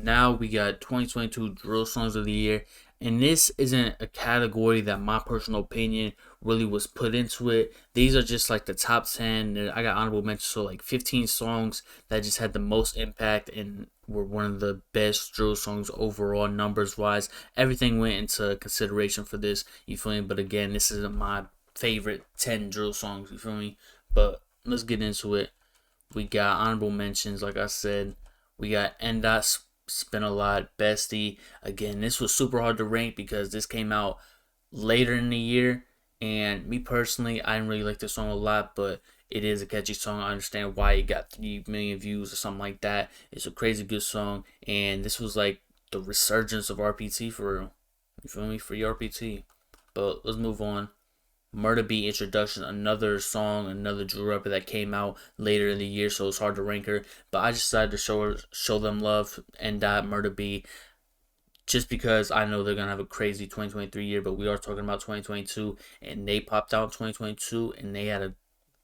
now we got 2022 drill songs of the year, and this isn't a category that my personal opinion really was put into it. These are just like the top 10. I got honorable mentions, so like 15 songs that just had the most impact and were one of the best drill songs overall, numbers wise. Everything went into consideration for this. You feel me? But again, this isn't my favorite 10 drill songs. You feel me? But let's get into it. We got honorable mentions, like I said. We got N.Dot, Spin a Lot, Bestie. Again, this was super hard to rank because this came out later in the year. And me personally, I didn't really like this song a lot, but it is a catchy song. I understand why it got 3 million views or something like that. It's a crazy good song. And this was like the resurgence of RPT for real. You feel me? Free RPT. But let's move on. Murder Beat Introduction, another song, another drill rapper that came out later in the year, so it's hard to rank her. But I just decided to show them love and Murder Beat, just because I know they're gonna have a crazy 2023 year. But we are talking about 2022, and they popped out in 2022, and they had a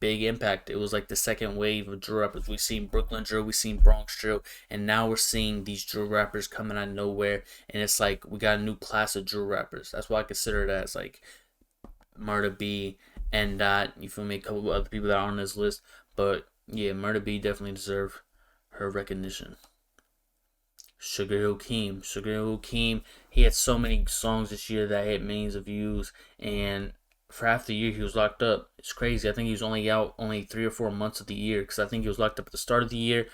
big impact. It was like the second wave of drill rappers. We seen Brooklyn drill, we seen Bronx drill, and now we're seeing these drill rappers coming out of nowhere, and it's like we got a new class of drill rappers. That's why I consider it as like Murder B and you feel me, a couple of other people that are on this list. But yeah, Murder B definitely deserve her recognition. Sugar Hill Keem, he had so many songs this year that hit millions of views, and for half the year he was locked up. It's crazy. I think he was only out 3 or 4 months of the year, because I think he was locked up at the start of the year,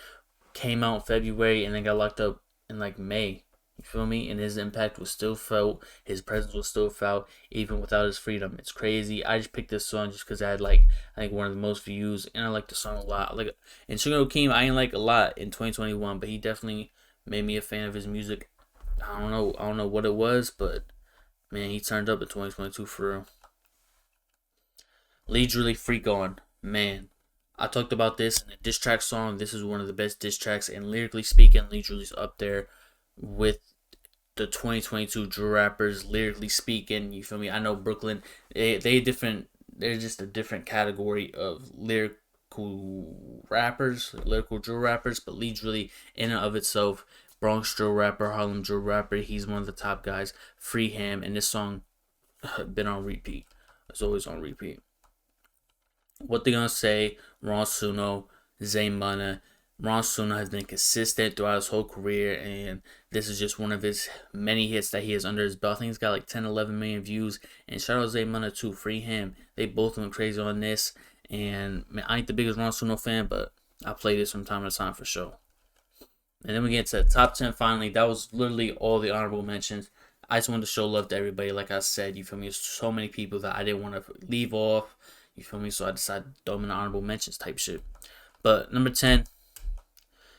came out in February, and then got locked up in like May. You feel me? And his impact was still felt. His presence was still felt even without his freedom. It's crazy. I just picked this song just because I had like I think one of the most views, and I like the song a lot. Like, and Sugar Keem, I ain't like a lot in 2021, but he definitely made me a fan of his music. I don't know what it was, but man, he turned up in 2022 for real. Lee Julie Freak On, man. I talked about this in a diss track song. This is one of the best diss tracks, and lyrically speaking, Lee Julie's up there with the 2022 drill rappers. Lyrically speaking, you feel me? I know Brooklyn, they different. They're just a different category of lyrical rappers, lyrical drill rappers. But Lee Julie, in and of itself, Bronx drill rapper, Harlem drill rapper. He's one of the top guys. Free him, and this song been on repeat. It's always on repeat. What They Gonna Say, Ron Suno, Zay Munna. Ron Suno has been consistent throughout his whole career, and this is just one of his many hits that he has under his belt. I think he's got like 10, 11 million views. And shout out Zay Munna too, free him. They both went crazy on this. And man, I ain't the biggest Ron Suno fan, but I play this from time to time for sure. And then we get to the top 10 finally. That was literally all the honorable mentions. I just wanted to show love to everybody. Like I said, you feel me? There's so many people that I didn't want to leave off. You feel me? So I decided to throw them in the honorable mentions type shit. But number 10,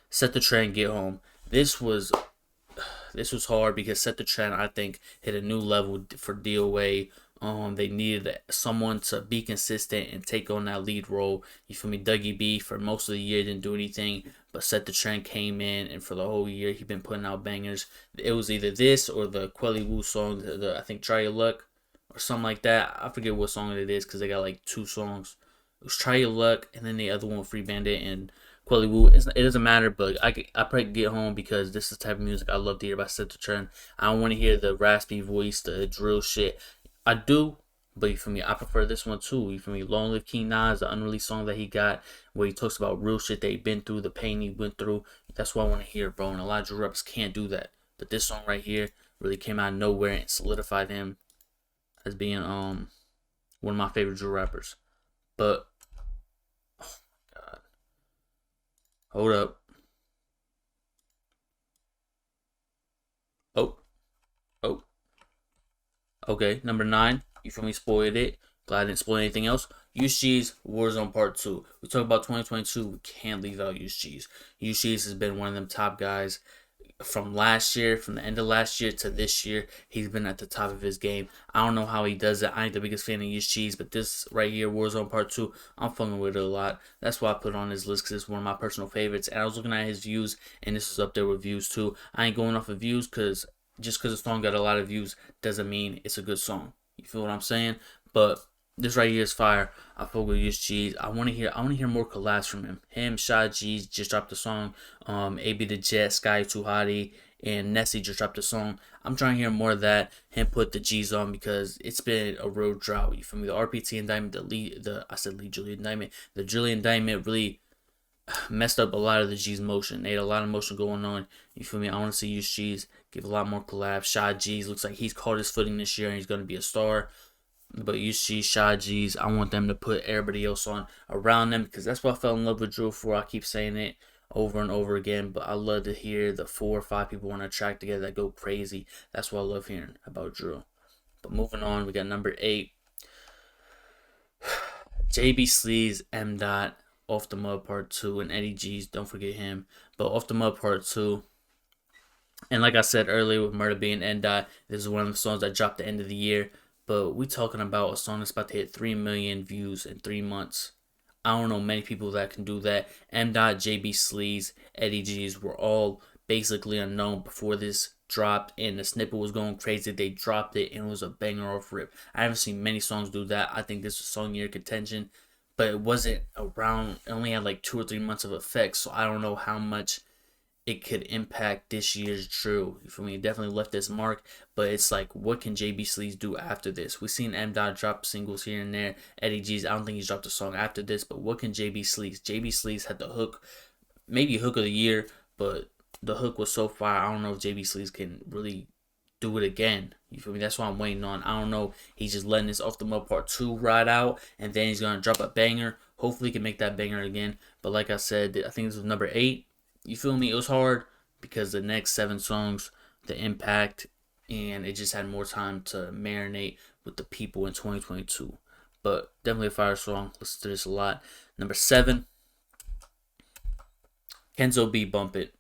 Set the Trend, Get Home. This was hard because Set the Trend, I think, hit a new level for DOA. They needed someone to be consistent and take on that lead role. You feel me? Dougie B for most of the year didn't do anything, but Set the Trend came in, and for the whole year he been putting out bangers. It was either this or the Quelly Wu song, I think Try Your Luck or something like that. I forget what song it is because they got like 2 songs. It was Try Your Luck, and then the other one, Free Bandit and Quelly Wu. It doesn't matter, but I probably Get Home because this is the type of music I love to hear by Set the Trend. I don't want to hear the raspy voice, the drill shit. I do, but you feel me? I prefer this one too. You feel me? Long Live King Nas, the unreleased song that he got, where he talks about real shit that he been through, the pain he went through. That's what I want to hear, bro. And a lot of drill rappers can't do that. But this song right here really came out of nowhere and solidified him as being one of my favorite drill rappers. But oh my god, hold up. Oh. Okay, number 9. You feel me? Spoiled it. Glad I didn't spoil anything else. USG's Warzone Part 2. We talk about 2022. We can't leave out USG's. USG's has been one of them top guys from last year, from the end of last year to this year. He's been at the top of his game. I don't know how he does it. I ain't the biggest fan of USG's, but this right here, Warzone Part 2, I'm fucking with it a lot. That's why I put it on his list, because it's one of my personal favorites. And I was looking at his views, and this is up there with views too. I ain't going off of views because just because a song got a lot of views doesn't mean it's a good song. You feel what I'm saying? But this right here is fire. I fuck with USG. I want to hear more collabs from him. Him, Shy G just dropped a song. AB the Jet, Sky Too Hottie, and Nessie just dropped a song. I'm trying to hear more of that. Him put the G's on because it's been a real drought. You feel me? The RPT indictment, the Julie indictment really messed up a lot of the G's motion. They had a lot of motion going on. You feel me? I want to see Use G's give a lot more collabs. Shy G's looks like he's caught his footing this year and he's gonna be a star. But Use G's, Shy G's, I want them to put everybody else on around them because that's what I fell in love with Drew for. I keep saying it over and over again, but I love to hear the 4 or 5 people on a track together that go crazy. That's what I love hearing about Drew. But moving on, we got number 8. JB SLIXZZ, M. Dot, Off the Mud Part 2, and Eddie G's, don't forget him. But Off the Mud Part 2, and like I said earlier with Murder being N. Dot, this is one of the songs that dropped at the end of the year. But we talking about a song that's about to hit 3 million views in 3 months. I don't know many people that can do that. M. Dot, JB SLIXZZ, Eddie G's were all basically unknown before this dropped, and the snippet was going crazy. They dropped it, and it was a banger off rip. I haven't seen many songs do that. I think this was song year contention, but it wasn't around. It only had like 2 or 3 months of effect, so I don't know how much it could impact this year's Drew. You feel me? It definitely left this mark, but it's like, what can JB SLIXZZ do after this? We've seen M. Dot drop singles here and there. Eddie G's, I don't think he's dropped a song after this, but what can JB SLIXZZ? JB SLIXZZ had the hook, maybe hook of the year, but the hook was so fire. I don't know if JB SLIXZZ can really do it again. You feel me? That's what I'm waiting on. I don't know. He's just letting this Off the Mud Part 2 ride out, and then he's going to drop a banger. Hopefully he can make that banger again. But like I said, I think this was number 8. You feel me? It was hard because the next 7 songs, the impact, and it just had more time to marinate with the people in 2022. But definitely a fire song. Listen to this a lot. Number 7, Kenzo B, Bump It.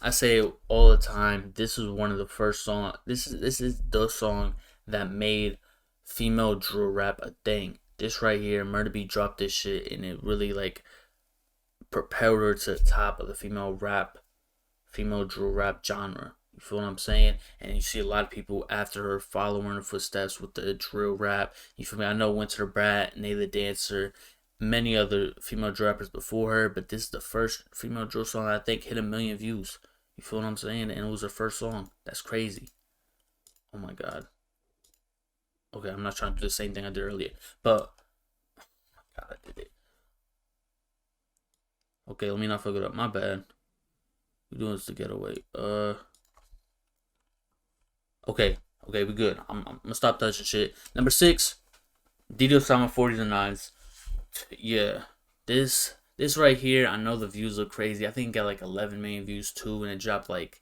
I say it all the time. This is one of the first songs. This is the song that made female drill rap a thing. This right here, Murder B dropped this shit, and it really like propelled her to the top of the female drill rap genre. You feel what I'm saying? And you see a lot of people after her following her footsteps with the drill rap. You feel me? I know Winter Brat, Nay the Dancer, many other female drill rappers before her, but this is the first female drill song that I think hit 1 million views. You feel what I'm saying? And it was her first song. That's crazy. Oh my god. Okay, I'm not trying to do the same thing I did earlier, but oh my god, I did it. Okay, let me not fuck it up. My bad. We're doing this to get away. Okay, we good. I'm gonna stop touching shit. Number 6, Dido Sama 40 to 9s. Yeah, this right here. I know the views look crazy. I think it got like 11 million views too, and it dropped like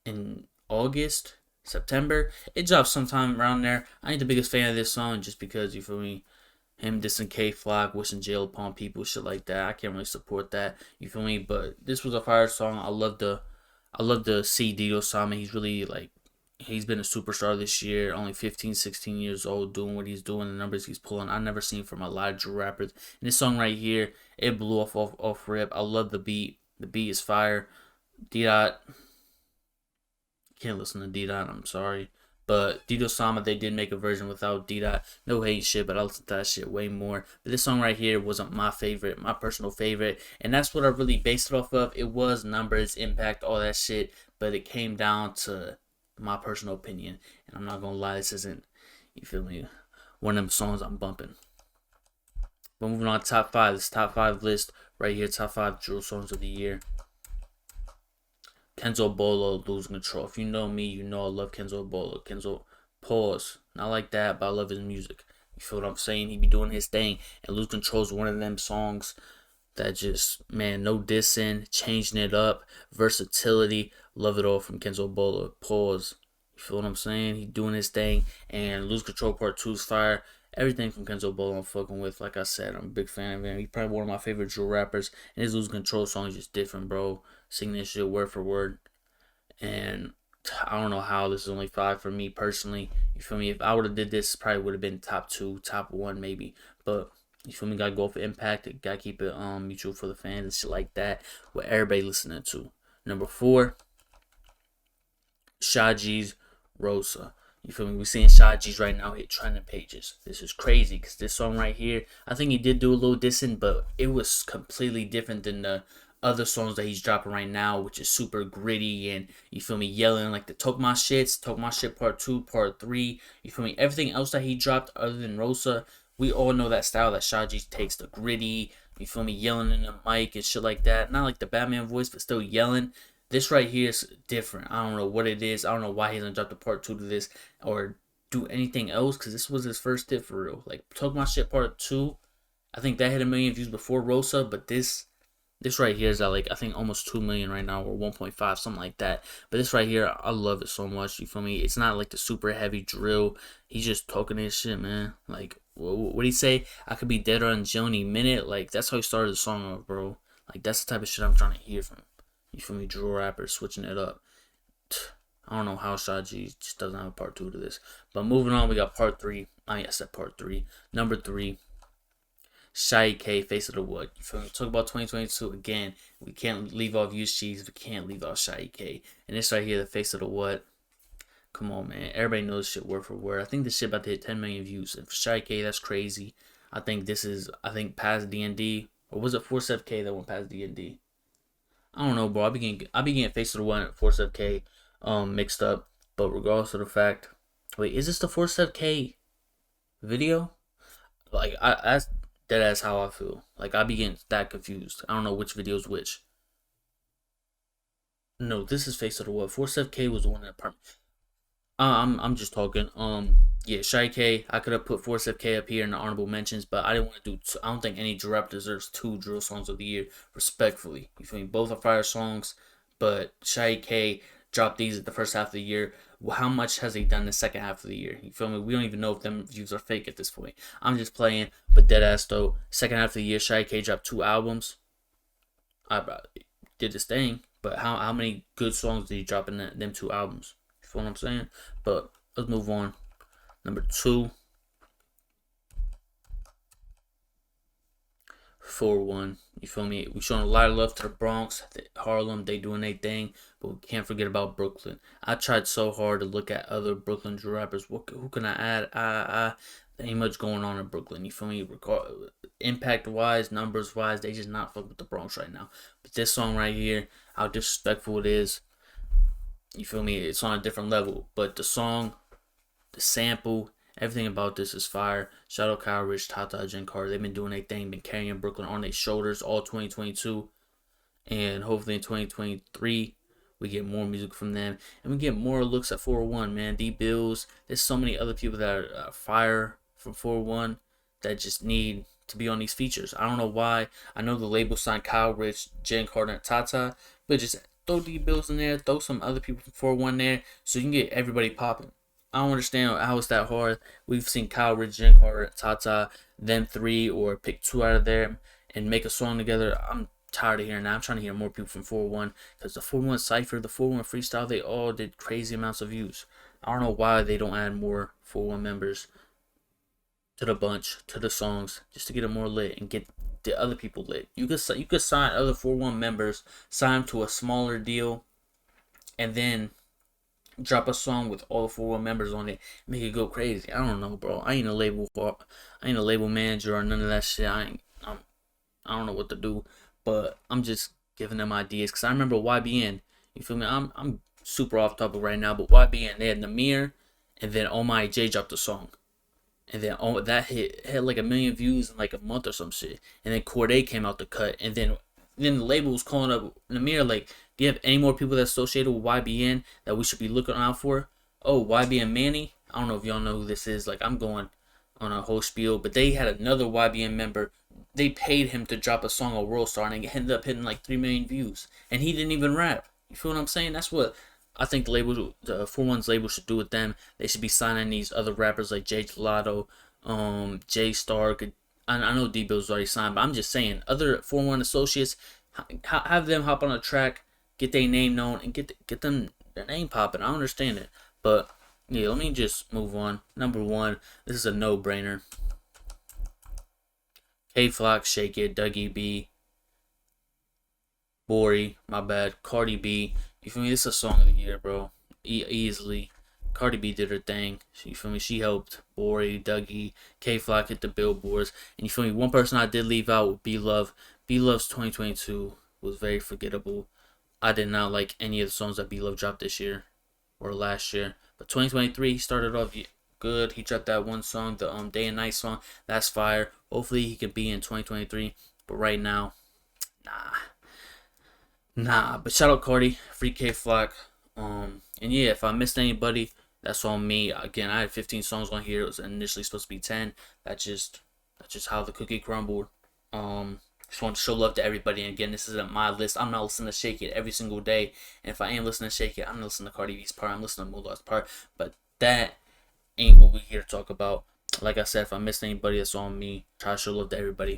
in August, September. It dropped sometime around there. I ain't the biggest fan of this song just because, you feel me, him dissing K-Flock, wishing jail upon people, shit like that. I can't really support that. You feel me? But this was a fire song. I love to see Dido Sama. He's really like, he's been a superstar this year. Only 15, 16 years old, doing what he's doing, the numbers he's pulling. I never seen from a lot of drill rappers. And this song right here, it blew off rip. I love the beat. The beat is fire. D-Dot, can't listen to D-Dot, I'm sorry. But Dido Sama, they did make a version without D-Dot. No hate shit, but I listen to that shit way more. But this song right here wasn't my favorite, my personal favorite. And that's what I really based it off of. It was numbers, impact, all that shit. But it came down to my personal opinion. And I'm not gonna lie, this isn't, you feel me, one of them songs I'm bumping. But moving on to top 5. This top 5 list right here, top 5 drill songs of the year. Kenzo Bolo, Losing Control. If you know me, you know I love Kenzo Bolo. Kenzo, pause. Not like that, but I love his music. You feel what I'm saying? He be doing his thing. And Lose Control is one of them songs that just, man, no dissing, changing it up, versatility. Love it all from Kenzo Bolo. Pause. You feel what I'm saying? He doing his thing. And Lose Control Part 2 is fire. Everything from Kenzo Bolo I'm fucking with. Like I said, I'm a big fan of him. He's probably one of my favorite drill rappers. And his Lose Control song is just different, bro. Singing this shit word for word. And I don't know how this is only 5 for me personally. You feel me? If I would have did this, probably would have been top 2, top 1 maybe. But you feel me? Gotta go for impact. Gotta keep it mutual for the fans and shit like that. What everybody listening to. Number 4, Shy G's Rosa. You feel me? We're seeing Shy G's right now hit trending pages. This is crazy because this song right here, I think he did do a little dissing, but it was completely different than the other songs that he's dropping right now, which is super gritty and you feel me, yelling like the Talk My Shits, Talk My Shit Part 2, Part 3, you feel me? Everything else that he dropped other than Rosa, we all know that style that Shaji takes, the gritty, you feel me, yelling in the mic and shit like that. Not like the Batman voice, but still yelling. This right here is different. I don't know what it is. I don't know why he hasn't dropped a part 2 to this or do anything else, because this was his first hit for real. Like, Talk My Shit Part 2, I think that hit 1 million views before Rosa, but this right here is at like I think almost 2 million right now, or 1.5, something like that. But this right here, I love it so much. You feel me? It's not like the super heavy drill. He's just talking his shit, man. Like, what do he say? I could be dead on Joni minute. Like, that's how he started the song off, bro. Like, that's the type of shit I'm trying to hear from. You feel me? Drill rappers switching it up. I don't know how Shaji just doesn't have a part 2 to this. But moving on, we got part 3. I said part 3. Number 3. Shy K, Face of the Wood. You feel me? Talk about 2022 again. We can't leave off Use Cheese. We can't leave off Shy K. And this right here, the Face of the Wood. Come on, man. Everybody knows shit word for word. I think this shit about to hit 10 million views. And for Shy K, that's crazy. I think this is, past D&D. Or was it Force FK that went past D&D? I don't know, bro. I be getting Face of the Wood and Force FK mixed up. But regardless of the fact. Wait, is this the Force FK video? Like, that's deadass how I feel. Like, I be getting that confused. I don't know which video is which. No, this is Face of the Wood. Force FK was the one in the apartment. I'm just talking. Yeah, Shy K. I could have put Force FK up here in the honorable mentions, but I didn't want to do. I don't think any drill deserves 2 drill songs of the year. Respectfully, you feel me? Both are fire songs, but Shy K dropped these at the first half of the year. Well, how much has he done the second half of the year? You feel me? We don't even know if them views are fake at this point. I'm just playing, but deadass though. Second half of the year, Shy K dropped 2 albums. I did this thing, but how many good songs did he drop in them 2 albums? You feel what I'm saying? But let's move on. Number 2. 4-1. You feel me? We showing a lot of love to the Bronx, Harlem. They doing their thing, but we can't forget about Brooklyn. I tried so hard to look at other Brooklyn drill rappers. Who can I add? There ain't much going on in Brooklyn. You feel me? Impact wise, numbers wise, they just not fuck with the Bronx right now. But this song right here, how disrespectful it is. You feel me? It's on a different level. But the song, the sample, everything about this is fire. Shout out Kyle Rich, Tata, Jen Carter. They've been doing their thing, been carrying Brooklyn on their shoulders all 2022. And hopefully in 2023, we get more music from them. And we get more looks at 401, man. D-Bills. There's so many other people that are fire from 401 that just need to be on these features. I don't know why. I know the label signed Kyle Rich, Jen Carter, and Tata. But just throw D-Bills in there. Throw some other people from 401 there so you can get everybody popping. I don't understand how it's that hard. We've seen Kyle Rich, Jen Carter, Tata, them 3, or pick 2 out of there and make a song together. I'm tired of hearing that. I'm trying to hear more people from 401 because the 401 Cypher, the 401 Freestyle, they all did crazy amounts of views. I don't know why they don't add more 401 members to the bunch, to the songs, just to get them more lit and get the other people lit. You could sign other 401 members, sign them to a smaller deal, and then drop a song with all 401 members on it, make it go crazy. I don't know, bro. I ain't a label manager or none of that shit. I don't know what to do, but I'm just giving them ideas because I remember YBN. You feel me? I'm super off topic right now, but YBN, they had Namir, and then Oh My J dropped a song, and then that had like 1 million views in like a month or some shit, and then Corday came out the cut, and then the label was calling up Namir like, do you have any more people that's associated with YBN that we should be looking out for? Oh, YBN Manny. I don't know if y'all know who this is. Like, I'm going on a whole spiel, but they had another YBN member. They paid him to drop a song on World Star, and it ended up hitting like 3 million views, and he didn't even rap. You feel what I'm saying? That's what I think the 4-1's label should do with them. They should be signing these other rappers like Jay Gelato, Jay Stark. I know D-Bill's already signed, but I'm just saying, other 4-1 associates, have them hop on a track, get their name known, and get them their name popping. I understand it, but yeah, let me just move on. Number 1, this is a no-brainer. K-Flock, Shake It, Dougie B, Bori, my bad, Cardi B. You feel me? This is a song of the year, bro. Easily. Cardi B did her thing. You feel me? She helped Bori, Dougie, K-Flock hit the billboards. And you feel me? One person I did leave out with B-Love. B-Love's 2022 was very forgettable. I did not like any of the songs that B Love dropped this year or last year. But 2023, he started off good. He dropped that one song, the Day and Night song. That's fire. Hopefully he can be in 2023. But right now, nah. But shout out Cardi, Free K Flock. And yeah, if I missed anybody, that's on me. Again, I had 15 songs on here. It was initially supposed to be 10. That's just how the cookie crumbled. Just want to show love to everybody. And again, this isn't my list. I'm not listening to Shake It every single day. And if I ain't listening to Shake It, I'm not listening to Cardi B's part. I'm listening to Mulatto's part. But that ain't what we're here to talk about. Like I said, if I missed anybody, that's on me. Try to show love to everybody.